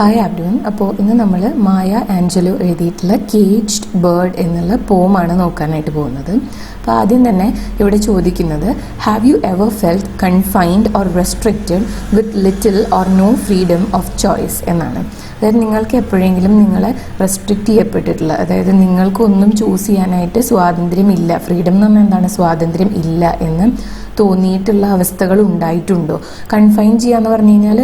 Hi everyone. അപ്പോൾ ഇന്ന് നമ്മൾ മായ ആഞ്ചലോ എഴുതിയിട്ടുള്ള കേജ്ഡ് ബേർഡ് എന്നുള്ള പോമാണ് നോക്കാനായിട്ട് പോകുന്നത്. അപ്പോൾ ആദ്യം തന്നെ ഇവിടെ ചോദിക്കുന്നത്, have you ever felt confined or restricted with little or no freedom of choice എന്നാണ്. അതായത് നിങ്ങൾക്ക് എപ്പോഴെങ്കിലും നിങ്ങളെ റെസ്ട്രിക്റ്റ് ചെയ്യപ്പെട്ടിട്ടുള്ള, അതായത് നിങ്ങൾക്കൊന്നും ചൂസ് ചെയ്യാനായിട്ട് സ്വാതന്ത്ര്യമില്ല, ഫ്രീഡം എന്ന് പറഞ്ഞാൽ എന്താണ്, സ്വാതന്ത്ര്യം ഇല്ല എന്ന് തോന്നിയിട്ടുള്ള അവസ്ഥകൾ ഉണ്ടായിട്ടുണ്ടോ? കൺഫൈൻ ചെയ്യാന്ന് പറഞ്ഞു കഴിഞ്ഞാൽ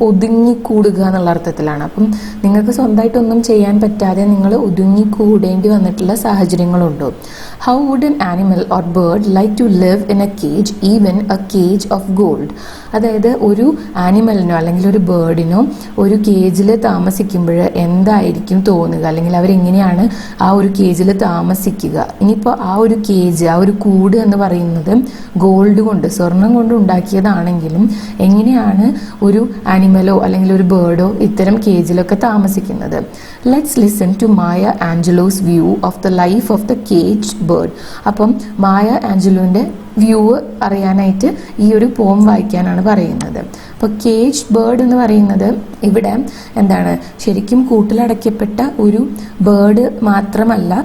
ഒതുങ്ങിക്കൂടുക എന്നുള്ള അർത്ഥത്തിലാണ്. അപ്പം നിങ്ങൾക്ക് സ്വന്തമായിട്ടൊന്നും ചെയ്യാൻ പറ്റാതെ നിങ്ങൾ ഒതുങ്ങിക്കൂടേണ്ടി വന്നിട്ടുള്ള സാഹചര്യങ്ങളുണ്ടോ? How would an animal or bird like to live in a cage, even a cage of gold? അതായത് ഒരു ആനിമലിനോ അല്ലെങ്കിൽ ഒരു ബേർഡിനോ ഒരു കേജിൽ താമസിക്കുമ്പോൾ എന്തായിരിക്കും തോന്നുക, അല്ലെങ്കിൽ അവരെങ്ങനെയാണ് ആ ഒരു കേജിൽ താമസിക്കുക? ഇനിയിപ്പോൾ ആ ഒരു കേജ്, ആ ഒരു കൂട് എന്ന് പറയുന്നത് ഗോൾഡ് കൊണ്ട്, സ്വർണം കൊണ്ട് ഉണ്ടാക്കിയതാണെങ്കിലും എങ്ങനെയാണ് ഒരു ആനിമലോ അല്ലെങ്കിൽ ഒരു ബേർഡോ ഇത്തരം കേജിലൊക്കെ താമസിക്കുന്നത്? Let's listen to Maya Angelou's view of the life of the caged bird. അപ്പം മായ ആഞ്ചലോൻ്റെ വ്യൂ അറിയാനായിട്ട് ഈ ഒരു പോം വായിക്കാനാണ് പറയുന്നത്. അപ്പോൾ കേജ്ഡ് ബേർഡ് എന്ന് പറയുന്നത് ഇവിടെ എന്താണ്, ശരിക്കും കൂട്ടിലടയ്ക്കപ്പെട്ട ഒരു ബേർഡ് മാത്രമല്ല,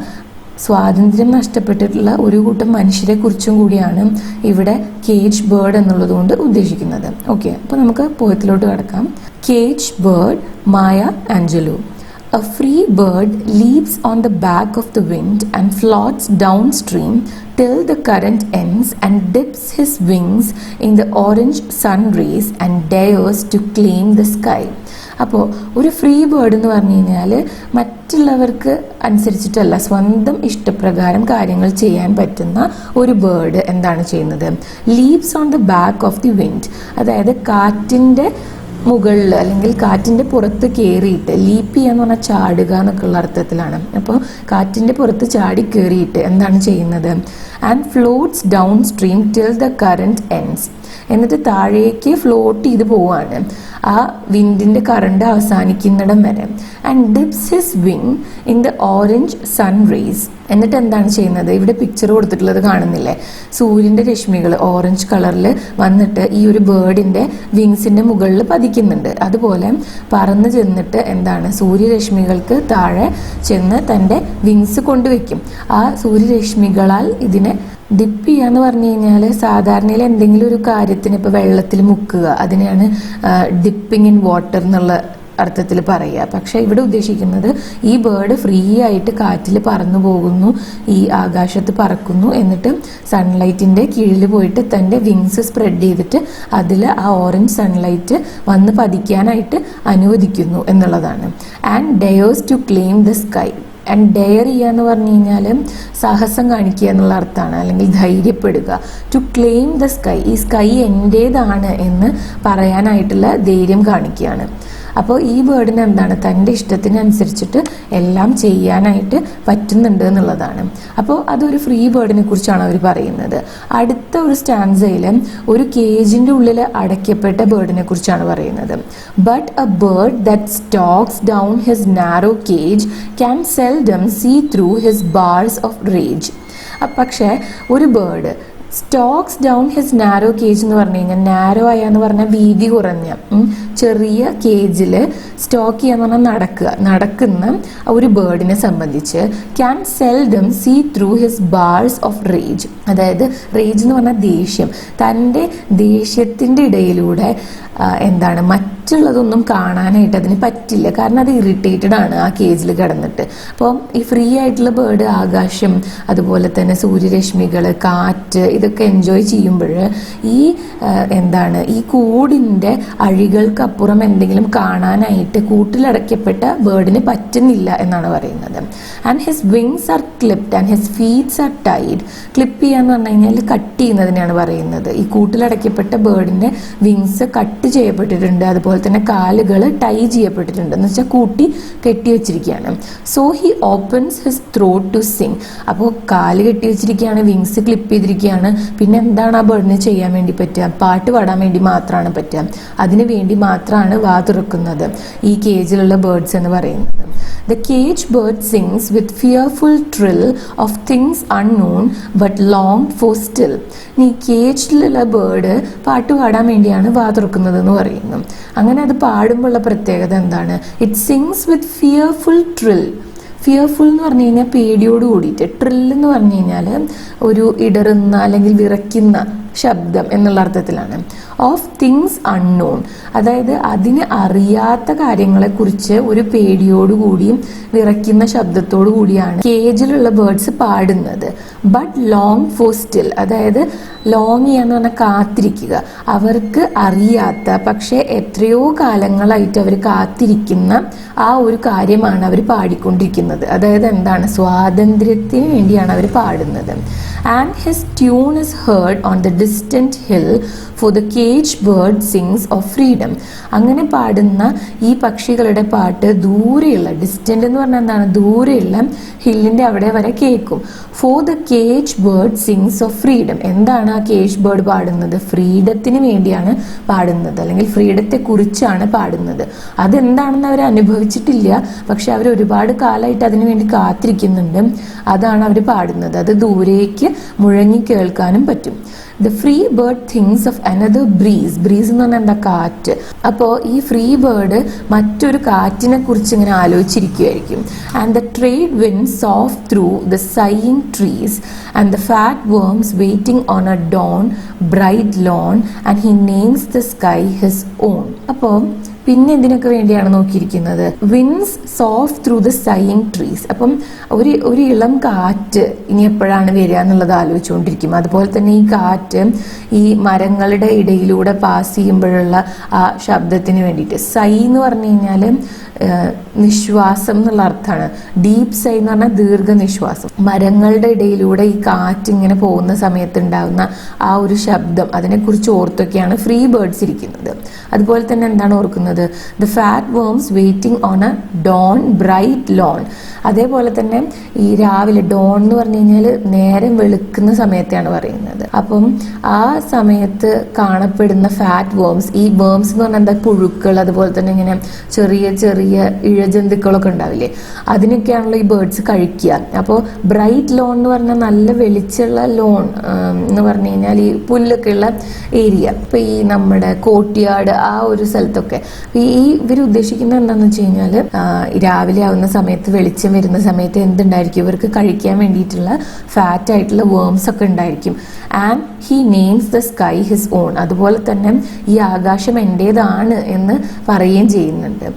സ്വാതന്ത്ര്യം നഷ്ടപ്പെട്ടിട്ടുള്ള ഒരു കൂട്ടം മനുഷ്യരെ കുറിച്ചും കൂടിയാണ് ഇവിടെ കേജ്ഡ് ബേർഡ് എന്നുള്ളത് കൊണ്ട് ഉദ്ദേശിക്കുന്നത്. ഓക്കെ, അപ്പോൾ നമുക്ക് പോയത്തിലോട്ട് കിടക്കാം. Caged bird, Maya Angelo. A free bird leaps on the back of the wind and floats downstream till the current ends and dips his wings in the orange sun rays and dares to claim the sky. അപ്പോൾ ഒരു free bird എന്ന് പറഞ്ഞു കഴിഞ്ഞാൽ മറ്റുള്ളവർക്ക് അനുസരിച്ചിട്ടല്ല, സ്വന്തം ഇഷ്ടപ്രകാരം കാര്യങ്ങൾ ചെയ്യാൻ പറ്റുന്ന ഒരു ബേർഡ് എന്താണ് ചെയ്യുന്നത്? Leaps on the back of the wind, അതായത് കാറ്റിൻ്റെ മുകളിൽ അല്ലെങ്കിൽ കാറ്റിൻ്റെ പുറത്ത് കയറിയിട്ട്, ലീപ്പ് ചെയ്യാന്ന് പറഞ്ഞാൽ ചാടുക എന്നൊക്കെയുള്ള അർത്ഥത്തിലാണ്. അപ്പോൾ കാറ്റിൻ്റെ പുറത്ത് ചാടി കയറിയിട്ട് എന്താണ് ചെയ്യുന്നത്? And floats down stream till the current ends, എന്നിട്ട് താഴേക്ക് ഫ്ലോട്ട് ചെയ്ത് പോവാണ് ആ വിൻഡിൻ്റെ കറണ്ട് അവസാനിക്കുന്നിടം വരെ. And dips his wing in the orange sun rays, എന്നിട്ട് എന്താണ് ചെയ്യുന്നത്? ഇവിടെ പിക്ചർ കൊടുത്തിട്ടുള്ളത് കാണുന്നില്ലേ, സൂര്യൻ്റെ രശ്മികൾ ഓറഞ്ച് കളറിൽ വന്നിട്ട് ഈ ഒരു ബേർഡിൻ്റെ വിങ്സിൻ്റെ മുകളിൽ പതിക്കുന്നുണ്ട്. അതുപോലെ പറന്ന് ചെന്നിട്ട് എന്താണ്, സൂര്യരശ്മികൾക്ക് താഴെ ചെന്ന് തൻ്റെ വിങ്സ് കൊണ്ടുവയ്ക്കും. ആ സൂര്യരശ്മികളാൽ ഇതിനെ ഡിപ്പ് ചെയ്യാന്ന് പറഞ്ഞു കഴിഞ്ഞാൽ സാധാരണയിൽ എന്തെങ്കിലും ഒരു കാര്യത്തിന് ഇപ്പോൾ വെള്ളത്തിൽ മുക്കുക, അതിനെയാണ് ഡിപ്പിങ് ഇൻ വാട്ടർ എന്നുള്ള അർത്ഥത്തിൽ പറയുക. പക്ഷേ ഇവിടെ ഉദ്ദേശിക്കുന്നത് ഈ ബേർഡ് ഫ്രീ ആയിട്ട് കാറ്റിൽ പറന്നു പോകുന്നു, ഈ ആകാശത്ത് പറക്കുന്നു, എന്നിട്ട് സൺലൈറ്റിൻ്റെ കീഴിൽ പോയിട്ട് തൻ്റെ വിങ്സ് സ്പ്രെഡ് ചെയ്തിട്ട് അതിൽ ആ ഓറഞ്ച് സൺലൈറ്റ് വന്ന് പതിക്കാനായിട്ട് അനുവദിക്കുന്നു എന്നുള്ളതാണ്. And dares to claim the sky. And dare ചെയ്യുക എന്ന് പറഞ്ഞു കഴിഞ്ഞാൽ സാഹസം കാണിക്കുക എന്നുള്ള അർത്ഥമാണ്, അല്ലെങ്കിൽ ധൈര്യപ്പെടുക. ടു ക്ലെയിം ദ സ്കൈ, ഈ സ്കൈ എൻ്റേതാണ് എന്ന് പറയാനായിട്ടുള്ള ധൈര്യം കാണിക്കുകയാണ്. അപ്പോൾ ഈ ബേർഡിന് എന്താണ്, തൻ്റെ ഇഷ്ടത്തിനനുസരിച്ചിട്ട് എല്ലാം ചെയ്യാനായിട്ട് പറ്റുന്നുണ്ട് എന്നുള്ളതാണ്. അപ്പോൾ അതൊരു ഫ്രീ ബേർഡിനെ കുറിച്ചാണ് അവർ പറയുന്നത്. അടുത്ത ഒരു സ്റ്റാൻസയിൽ ഒരു കേജിൻ്റെ ഉള്ളിൽ അടയ്ക്കപ്പെട്ട ബേർഡിനെ കുറിച്ചാണ് പറയുന്നത്. But a bird that stalks down his narrow cage can seldom see through his bars of rage. പക്ഷേ ഒരു bird stalks down his narrow cage എന്ന് പറഞ്ഞു കഴിഞ്ഞാൽ, നാരോ ആയാന്ന് പറഞ്ഞാൽ വീതി കുറഞ്ഞ ചെറിയ കേജിൽ സ്റ്റോക്ക് ചെയ്യാന്ന് പറഞ്ഞാൽ നടക്കുന്ന ഒരു ബേർഡിനെ സംബന്ധിച്ച് can seldom see through his bars of rage, അതായത് റേജ് എന്ന് പറഞ്ഞാൽ ദേഷ്യം, തൻ്റെ ദേഷ്യത്തിൻ്റെ ഇടയിലൂടെ എന്താണ് മറ്റുള്ളതൊന്നും കാണാനായിട്ട് അതിന് പറ്റില്ല, കാരണം അത് ഇറിറ്റേറ്റഡ് ആണ് ആ കേജിൽ കിടന്നിട്ട്. അപ്പോൾ ഈ ഫ്രീ ആയിട്ടുള്ള ബേർഡ് ആകാശം, അതുപോലെ തന്നെ സൂര്യരശ്മികൾ, കാറ്റ്, ഇതൊക്കെ എൻജോയ് ചെയ്യുമ്പോൾ ഈ എന്താണ്, ഈ കൂടിൻ്റെ അഴികൾക്കപ്പുറം എന്തെങ്കിലും കാണാനായിട്ട് കൂട്ടിലടയ്ക്കപ്പെട്ട ബേർഡിന് പറ്റുന്നില്ല എന്നാണ് പറയുന്നത്. And his wings are clipped and his feets are tied. Clip ചെയ്യാന്ന് പറഞ്ഞു കഴിഞ്ഞാൽ കട്ട് ചെയ്യുന്നതിനാണ് പറയുന്നത്. ഈ കൂട്ടിലടയ്ക്കപ്പെട്ട ബേർഡിൻ്റെ വിങ്സ് കട്ട് ചെയ്യപ്പെട്ടിട്ടുണ്ട്, അതുപോലെ തന്നെ കാലുകൾ ടൈ ചെയ്യപ്പെട്ടിട്ടുണ്ട്, എന്ന് വെച്ചാൽ കൂട്ടി കെട്ടി വെച്ചിരിക്കുകയാണ്. So he opens his throat to sing. അപ്പോൾ കാല് കെട്ടി വെച്ചിരിക്കുകയാണ്, വിങ്സ് ക്ലിപ്പ് ചെയ്തിരിക്കുകയാണ്, പിന്നെ എന്താണ് ആ ബേർഡിന് ചെയ്യാൻ വേണ്ടി പറ്റുക? പാട്ട് പാടാൻ വേണ്ടി മാത്രമാണ് പറ്റുക. അതിന് വേണ്ടി മാത്രമാണ് വാ തുറക്കുന്നത് ഈ കേജിലുള്ള ബേർഡ്സ് എന്ന് പറയുന്നത്. The cage bird sings with fearful trill of things unknown but longed for still. ഈ കേജിലുള്ള ബേർഡ് പാട്ട് പാടാൻ വേണ്ടിയാണ് വാ തുറക്കുന്നത് എന്ന് പറയുന്നു. അങ്ങനെ അത് പാടുമ്പോഴുള്ള പ്രത്യേകത എന്താണ്? It sings with fearful trill. Fearful എന്ന് പറഞ്ഞു കഴിഞ്ഞാൽ പേടിയോട് കൂടിയിട്ട്, ട്രിൽ എന്ന് പറഞ്ഞു കഴിഞ്ഞാൽ ഒരു ഇടറുന്ന അല്ലെങ്കിൽ വിറയ്ക്കുന്ന ശബ്ദം എന്നുള്ള അർത്ഥത്തിലാണ്. ഓഫ് തിങ്സ് അൺനോൺ, അതായത് അതിന് അറിയാത്ത കാര്യങ്ങളെക്കുറിച്ച് ഒരു പേടിയോടുകൂടിയും വിറയ്ക്കുന്ന ശബ്ദത്തോടു കൂടിയാണ് കേജിലുള്ള ബേർഡ്സ് പാടുന്നത്. ബട്ട് ലോങ് ഫോർ സ്റ്റിൽ, അതായത് ലോങ് ചെയ്യാന്ന് പറഞ്ഞാൽ കാത്തിരിക്കുക. അവർക്ക് അറിയാത്ത പക്ഷെ എത്രയോ കാലങ്ങളായിട്ട് അവർ കാത്തിരിക്കുന്ന ആ ഒരു കാര്യമാണ് അവർ പാടിക്കൊണ്ടിരിക്കുന്നത്. അതായത് എന്താണ്? സ്വാതന്ത്ര്യത്തിന് വേണ്ടിയാണ് അവർ പാടുന്നത്. And his tune is heard on the distant hill, for the caged bird sings of freedom. അങ്ങനെ പാടുന്ന ഈ പക്ഷികളുടെ പാട്ട് ദൂരെയുള്ള, ഡിസ്റ്റന്റ് എന്ന് പറഞ്ഞാൽ എന്താണ്? ദൂരെയുള്ള ഹില്ലിൻ്റെ അവിടെ വരെ കേൾക്കും. For the caged bird sings of freedom. എന്താണ് ആ കേജ് ബേർഡ് പാടുന്നത്? ഫ്രീഡത്തിന് വേണ്ടിയാണ് പാടുന്നത്, അല്ലെങ്കിൽ ഫ്രീഡത്തെ കുറിച്ചാണ് പാടുന്നത്. അതെന്താണെന്ന് അവർ അനുഭവിച്ചിട്ടില്ല, പക്ഷെ അവർ ഒരുപാട് കാലമായിട്ട് അതിനു വേണ്ടി കാത്തിരിക്കുന്നുണ്ട്. അതാണ് അവർ പാടുന്നത്. അത് ദൂരേക്ക് മുഴങ്ങി കേൾക്കാനും പറ്റും. The free bird thinks of another breeze. Breeze എന്ന് പറഞ്ഞാൽ എന്താ? കാറ്റ്. അപ്പോൾ ഈ ഫ്രീ ബേർഡ് മറ്റൊരു കാറ്റിനെ കുറിച്ച് ഇങ്ങനെ ആലോചിച്ചിരിക്കുകയായിരിക്കും. And the trade wind soft through the sighing trees and the fat worms waiting on a dawn bright lawn and he names the sky his own. അപ്പോൾ പിന്നെ എന്തിനൊക്കെ വേണ്ടിയാണ് നോക്കിയിരിക്കുന്നത്? Winds soft through the sighing trees. അപ്പം ഒരു ഇളം കാറ്റ് ഇനി എപ്പോഴാണ് വരിക എന്നുള്ളത് ആലോചിച്ചുകൊണ്ടിരിക്കും. അതുപോലെ തന്നെ ഈ കാറ്റ് ഈ മരങ്ങളുടെ ഇടയിലൂടെ പാസ് ചെയ്യുമ്പോഴുള്ള ആ ശബ്ദത്തിന് വേണ്ടിയിട്ട്. സൈ എന്ന് പറഞ്ഞു കഴിഞ്ഞാൽ നിശ്വാസം എന്നുള്ള അർത്ഥമാണ്. ഡീപ്പ് സൈ എന്ന് പറഞ്ഞാൽ ദീർഘനിശ്വാസം. മരങ്ങളുടെ ഇടയിലൂടെ ഈ കാറ്റ് ഇങ്ങനെ പോകുന്ന സമയത്ത് ഉണ്ടാകുന്ന ആ ഒരു ശബ്ദം, അതിനെക്കുറിച്ച് ഓർത്തൊക്കെയാണ് ഫ്രീ ബേർഡ്സ് ഇരിക്കുന്നത്. അതുപോലെ തന്നെ എന്താണ് ഓർക്കുന്നത്? The fat worms waiting on a dawn bright lawn. അതേപോലെ തന്നെ ഈ രാവിലെ, ഡോൺ എന്ന് പറഞ്ഞു കഴിഞ്ഞാൽ നേരം വെളുക്കുന്ന സമയത്താണ് പറയുന്നത്. അപ്പം ആ സമയത്ത് കാണപ്പെടുന്ന ഫാറ്റ് വേംസ്, ഈ വേംസ് എന്ന് പറഞ്ഞാൽ എന്താ? പുഴുക്കൾ, അതുപോലെ തന്നെ ഇങ്ങനെ ചെറിയ ചെറിയ ഇഴജന്തുക്കളൊക്കെ ഉണ്ടാവില്ലേ, അതിനൊക്കെയാണല്ലോ ഈ ബേർഡ്സ് കഴിക്കുക. അപ്പോൾ ബ്രൈറ്റ് ലോൺ എന്ന് പറഞ്ഞാൽ നല്ല വെളിച്ചുള്ള ലോൺ എന്ന് പറഞ്ഞു കഴിഞ്ഞാൽ ഈ പുല്ലൊക്കെ ഉള്ള ഏരിയ. ഇപ്പം ഈ നമ്മുടെ കോട്ടിയാട് ആ ഒരു സ്ഥലത്തൊക്കെ ഇവർ ഉദ്ദേശിക്കുന്നത് എന്താണെന്ന് വെച്ച് കഴിഞ്ഞാൽ രാവിലെ ആവുന്ന സമയത്ത്, വെളിച്ചം വരുന്ന സമയത്ത് എന്തുണ്ടായിരിക്കും? ഇവർക്ക് കഴിക്കാൻ വേണ്ടിയിട്ടുള്ള ഫാറ്റ് ആയിട്ടുള്ള വേംസ് ഒക്കെ ഉണ്ടായിരിക്കും. And he names the sky his own. അതുപോലെ തന്നെ ഈ ആകാശം എൻ്റേതാണ് എന്ന് പറയുകയും ചെയ്യുന്നുണ്ട്.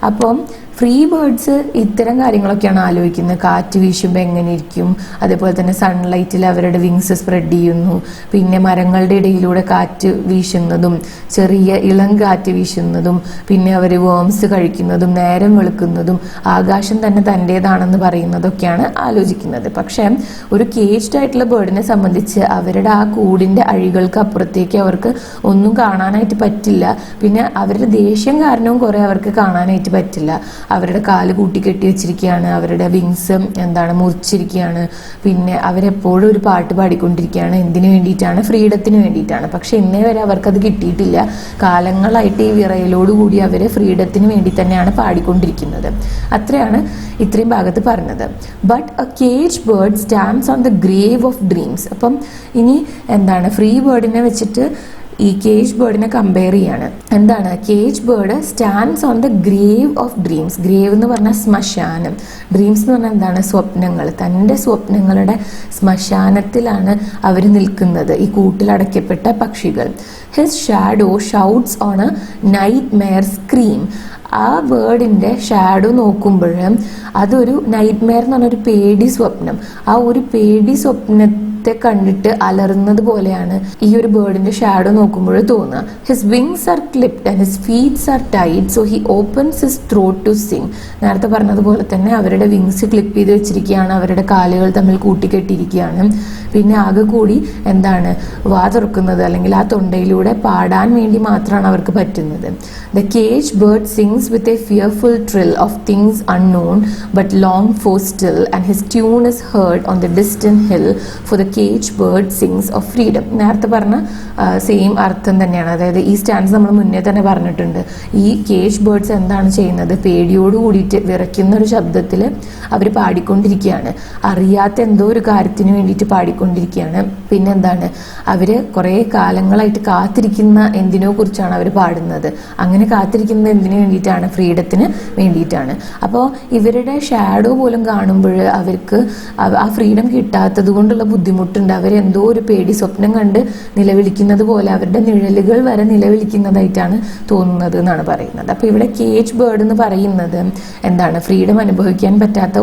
അപ്പം ഫ്രീ ബേർഡ്സ് ഇത്തരം കാര്യങ്ങളൊക്കെയാണ് ആലോചിക്കുന്നത്. കാറ്റ് വീശുമ്പോൾ എങ്ങനെ ഇരിക്കും, അതേപോലെ തന്നെ സൺലൈറ്റിൽ അവരുടെ വിങ്സ് സ്പ്രെഡ് ചെയ്യുന്നു, പിന്നെ മരങ്ങളുടെ ഇടയിലൂടെ കാറ്റ് വീശുന്നതും ചെറിയ ഇളം കാറ്റ് വീശുന്നതും, പിന്നെ അവർ വേംസ് കഴിക്കുന്നതും നേരം വെളുക്കുന്നതും ആകാശം തന്നെ തൻ്റേതാണെന്ന് പറയുന്നതൊക്കെയാണ് ആലോചിക്കുന്നത്. പക്ഷേ ഒരു കേജ്ഡ് ആയിട്ടുള്ള ബേർഡിനെ സംബന്ധിച്ച് അവരുടെ ആ കൂടിൻ്റെ അഴികൾക്ക് അപ്പുറത്തേക്ക് അവർക്ക് ഒന്നും കാണാനായിട്ട് പറ്റില്ല. പിന്നെ അവരുടെ ദേഷ്യം കാരണവും കുറേ അവർക്ക് കാണാനായിട്ട് പറ്റില്ല. അവരുടെ കാല് കൂട്ടിക്കെട്ടി വെച്ചിരിക്കുകയാണ്, അവരുടെ വിങ്സ് മുറിച്ചിരിക്കുകയാണ്. പിന്നെ അവരെപ്പോഴും ഒരു പാട്ട് പാടിക്കൊണ്ടിരിക്കുകയാണ്. എന്തിനു വേണ്ടിയിട്ടാണ്? ഫ്രീഡത്തിന് വേണ്ടിയിട്ടാണ്. പക്ഷെ ഇന്നേ വരെ അവർക്കത് കിട്ടിയിട്ടില്ല. കാലങ്ങളായിട്ട് ഈ വിറയലോടുകൂടി അവർ ഫ്രീഡത്തിന് വേണ്ടി തന്നെയാണ് പാടിക്കൊണ്ടിരിക്കുന്നത്. അത്രയാണ് ഇത്രയും ഭാഗത്ത് പറഞ്ഞത്. But A cage bird stands on the grave of dreams. അപ്പം ഇനി ഫ്രീ ബേർഡിനെ വെച്ചിട്ട് ഈ കേജ് ബേർഡിനെ കമ്പയർ ചെയ്യാണ്. Cage bird stands on the grave of dreams. Grave എന്ന് പറഞ്ഞാൽ ശ്മശാനം, ഡ്രീംസ് എന്ന് പറഞ്ഞാൽ സ്വപ്നങ്ങൾ. തൻ്റെ സ്വപ്നങ്ങളുടെ ശ്മശാനത്തിലാണ് അവർ നിൽക്കുന്നത്, ഈ കൂട്ടിലടയ്ക്കപ്പെട്ട പക്ഷികൾ. His shadow shouts on A night Meyer scream. ആ ബേർഡിൻ്റെ ഷാഡോ നോക്കുമ്പോൾ അതൊരു നൈറ്റ് മെയർ എന്ന് പറഞ്ഞൊരു പേടി സ്വപ്നം. ആ ഒരു പേടി കണ്ടിട്ട് അലറുന്നത് പോലെയാണ് ഈ ഒരു ബേർഡിന്റെ ഷാഡോ നോക്കുമ്പോൾ തോന്നുക. His wings are clipped and his feets are tight so he opens his throat to sing. നേരത്തെ പറഞ്ഞതുപോലെ തന്നെ അവരുടെ വിങ്സ് ക്ലിപ്പ് ചെയ്ത് വെച്ചിരിക്കുകയാണ്, അവരുടെ കാലുകൾ തമ്മിൽ കൂട്ടിക്കെട്ടിയിരിക്കുകയാണ്. പിന്നെ ആകെ കൂടി എന്താണ് വാ തുറക്കുന്നത് അല്ലെങ്കിൽ ആ തൊണ്ടയിലൂടെ പാടാൻ വേണ്ടി മാത്രമാണ് അവർക്ക് പറ്റുന്നത്. The caged bird sings with a fearful trill of things unknown but long four still and his tune is heard on the distant hill for the caged bird sings of freedom. നേരത്തെ പറഞ്ഞ same അർത്ഥം തന്നെയാണ്. അതായത് ഈ stance നമ്മൾ മുന്നേ തന്നെ പറഞ്ഞിട്ടുണ്ട്. ഈ കേജ് ബേർഡ്സ് എന്താണ് ചെയ്യുന്നത്? പേടിയോട് കൂടിയിട്ട് വിറയ്ക്കുന്ന ഒരു ശബ്ദത്തിൽ അവർ പാടിക്കൊണ്ടിരിക്കുകയാണ്. അറിയാത്ത എന്തോ ഒരു കാര്യത്തിന് വേണ്ടിയിട്ട് പാടിക്കൊണ്ടിരിക്കുകയാണ്. പിന്നെന്താണ്, അവർ കുറേ കാലങ്ങളായിട്ട് കാത്തിരിക്കുന്ന എന്തിനോ കുറിച്ചാണ് അവർ പാടുന്നത്. അങ്ങനെ കാത്തിരിക്കുന്നത് എന്തിനു വേണ്ടിയിട്ടാണ്? ഫ്രീഡത്തിന് വേണ്ടിയിട്ടാണ്. അപ്പോൾ ഇവരുടെ ഷാഡോ പോലും കാണുമ്പോൾ അവർക്ക് ആ ഫ്രീഡം കിട്ടാത്തത് കൊണ്ടുള്ള ബുദ്ധിമുട്ടുണ്ട്. അവരെന്തോ ഒരു പേടി സ്വപ്നം കണ്ട് നിലവിളിക്കുന്നത് പോലെ അവരുടെ നിഴലുകൾ വരെ നിലവിളിക്കുന്നതായിട്ടാണ് തോന്നുന്നത് എന്നാണ് പറയുന്നത്. അപ്പോൾ ഇവിടെ കേജ് ബേർഡ് എന്ന് പറയുന്നത് എന്താണ്? ഫ്രീഡം അനുഭവിക്കാൻ പറ്റാത്ത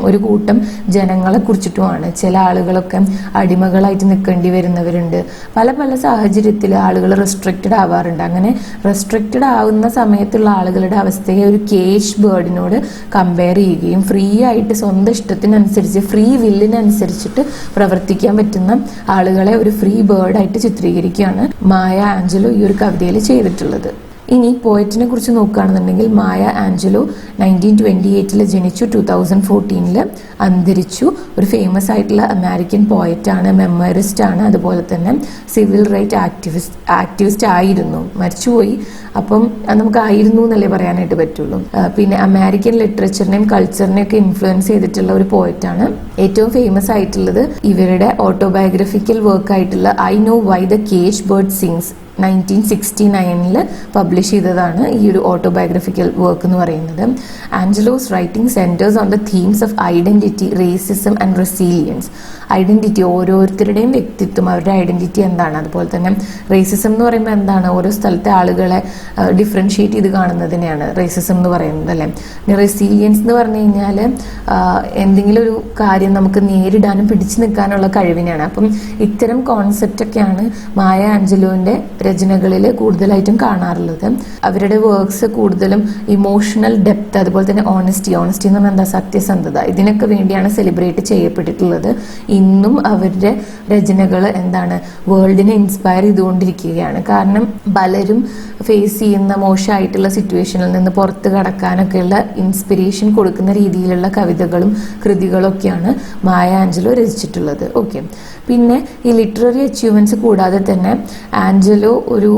ഒരു കൂട്ടം ജനങ്ങളെ കുറിച്ചിട്ടുമാണ്. ചില ആളുകളൊക്കെ അടിമകളായിട്ട് നിൽക്കേണ്ടി വരുന്നവരുണ്ട്. പല പല സാഹചര്യത്തിൽ ആളുകൾ റെസ്ട്രിക്റ്റഡ് ആവാറുണ്ട്. അങ്ങനെ റെസ്ട്രിക്റ്റഡ് ആവുന്ന സമയത്തുള്ള ആളുകളുടെ അവസ്ഥയെ ഒരു കേജ് ബേർഡിനോട് കമ്പയർ ചെയ്യുകയും ഫ്രീ ആയിട്ട് സ്വന്തം ഇഷ്ടത്തിനനുസരിച്ച് ഫ്രീ വില്ലിനനുസരിച്ചിട്ട് പ്രവർത്തിക്കാൻ പറ്റുന്ന ആളുകളെ ഒരു ഫ്രീ ബേർഡായിട്ട് ചിത്രീകരിക്കുകയാണ് മായ ആഞ്ചലോ ഈ ഒരു കവിതയിൽ ചെയ്തിട്ടുള്ളത്. ഇനി പോയറ്റിനെ കുറിച്ച് നോക്കുകയാണെന്നുണ്ടെങ്കിൽ മായ ആഞ്ചലോ 1928 ജനിച്ചു, 2014 അന്തരിച്ചു. ഒരു ഫേമസ് ആയിട്ടുള്ള അമേരിക്കൻ പോയറ്റാണ്, മെമ്മറിസ്റ്റ് ആണ്, അതുപോലെ തന്നെ സിവിൽ റൈറ്റ് ആക്ടിവിസ്റ്റ് ആയിരുന്നു. മരിച്ചുപോയി. അപ്പം നമുക്ക് ആയിരുന്നു എന്നല്ലേ പറയാനായിട്ട് പറ്റുള്ളൂ. പിന്നെ അമേരിക്കൻ ലിറ്ററേച്ചറിനെയും കൾച്ചറിനെയും ഒക്കെ ഇൻഫ്ലുവൻസ് ചെയ്തിട്ടുള്ള ഒരു പോയറ്റാണ്. ഏറ്റവും ഫേമസ് ആയിട്ടുള്ളത് ഇവരുടെ ഓട്ടോബയോഗ്രഫിക്കൽ വർക്ക് ആയിട്ടുള്ള I know why the caged bird sings 1969 publish ചെയ്തതാണ് ഈ ഒരു ഓട്ടോബയോഗ്രഫിക്കൽ വർക്ക് എന്ന് പറയുന്നത്. Angelou's writing centres on the themes of identity, racism and resilience. Identity, ഓരോരുത്തരുടെയും വ്യക്തിത്വം, അവരുടെ ഐഡന്റിറ്റി എന്താണ്, അതുപോലെ തന്നെ റേസിസം എന്ന് പറയുമ്പോൾ എന്താണ്, ഓരോ സ്ഥലത്തെ ആളുകളെ ഡിഫറൻഷിയേറ്റ് ചെയ്ത് കാണുന്നതിനെയാണ് റേസിസം എന്ന് പറയുന്നത് അല്ലേ. പിന്നെ റെസീലിയൻസ് എന്ന് പറഞ്ഞു കഴിഞ്ഞാൽ എന്തെങ്കിലും ഒരു കാര്യം നമുക്ക് നേരിടാനും പിടിച്ചു നിൽക്കാനുള്ള കഴിവിനെയാണ്. അപ്പം ഇത്തരം കോൺസെപ്റ്റൊക്കെയാണ് മായ ആഞ്ചലോന്റെ രചനകളിൽ കൂടുതലായിട്ടും കാണാറുള്ളത്. അവരുടെ വർക്ക്സ് കൂടുതലും ഇമോഷണൽ ഡെപ്ത്, അതുപോലെ തന്നെ ഓണസ്റ്റി എന്ന് പറഞ്ഞാൽ എന്താ, സത്യസന്ധത, ഇതിനൊക്കെ വേണ്ടിയാണ് സെലിബ്രേറ്റ് ചെയ്യപ്പെട്ടിട്ടുള്ളത്. ഇന്നും അവരുടെ രചനകൾ എന്താണ്, വേൾഡിനെ ഇൻസ്പയർ ചെയ്തുകൊണ്ടിരിക്കുകയാണ്. കാരണം പലരും ഫേസ് ചെയ്യുന്ന മോശമായിട്ടുള്ള സിറ്റുവേഷനിൽ നിന്ന് പുറത്ത് കടക്കാനൊക്കെയുള്ള ഇൻസ്പിറേഷൻ കൊടുക്കുന്ന രീതിയിലുള്ള കവിതകളും കൃതികളൊക്കെയാണ് മായ ആഞ്ചലോ രചിച്ചിട്ടുള്ളത്. ഓക്കെ, പിന്നെ ഈ ലിറ്റററി അച്ചീവ്മെന്റ്സ് കൂടാതെ തന്നെ ആഞ്ചലോ ഒരു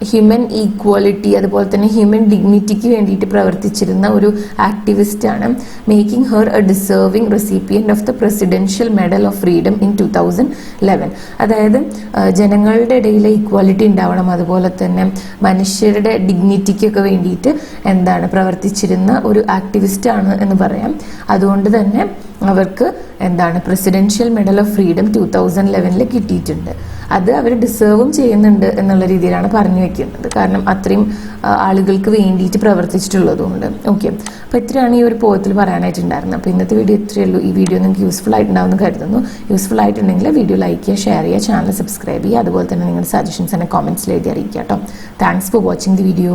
ഹ്യൂമൻ ഈക്വാലിറ്റി, അതുപോലെ തന്നെ ഹ്യൂമൻ ഡിഗ്നിറ്റിക്ക് വേണ്ടിയിട്ട് പ്രവർത്തിച്ചിരുന്ന ഒരു ആക്ടിവിസ്റ്റാണ്. Making her a deserving recipient of the presidential medal of freedom in 2011. അതായത് ജനങ്ങളുടെ ഇടയിൽ ഈക്വാലിറ്റി ഉണ്ടാവണം, അതുപോലെ തന്നെ മനുഷ്യരുടെ ഡിഗ്നിറ്റിക്കൊക്കെ വേണ്ടിയിട്ട് എന്താണ് പ്രവർത്തിച്ചിരുന്ന ഒരു ആക്ടിവിസ്റ്റാണ് എന്ന് പറയാം. അതുകൊണ്ട് തന്നെ അവർക്ക് എന്താണ് പ്രസിഡൻഷ്യൽ മെഡൽ ഓഫ് ഫ്രീഡം 2011 കിട്ടിയിട്ടുണ്ട്. അത് അവർ ഡിസേർവും ചെയ്യുന്നുണ്ട് എന്നുള്ള രീതിയിലാണ് പറഞ്ഞു വെക്കുന്നത്. കാരണം അത്രയും ആളുകൾക്ക് വേണ്ടിയിട്ട് പ്രവർത്തിച്ചിട്ടുള്ളതുകൊണ്ട്. ഓക്കെ, അപ്പോൾ ഇത്രയാണ് ഈ ഒരു പോയത്തിൽ പറയാനായിട്ടുണ്ടായിരുന്നത്. അപ്പോൾ ഇന്നത്തെ വീഡിയോ ഇത്രയേ ഉള്ളൂ. ഈ വീഡിയോ നിങ്ങൾക്ക് യൂസ്ഫുൾ ആയിട്ടുണ്ടാവുമെന്ന് കരുതുന്നു. യൂസ്ഫുൾ ആയിട്ടുണ്ടെങ്കിൽ വീഡിയോ ലൈക്ക് ചെയ്യുക, ഷെയർ ചെയ്യുക, ചാനൽ സബ്സ്ക്രൈബ് ചെയ്യുക, അതുപോലെ തന്നെ നിങ്ങളുടെ സജഷൻസ് എന്നെ കോമെന്റ്സിൽ എഴുതി അറിയിക്കുക കേട്ടോ. Thanks for watching the video.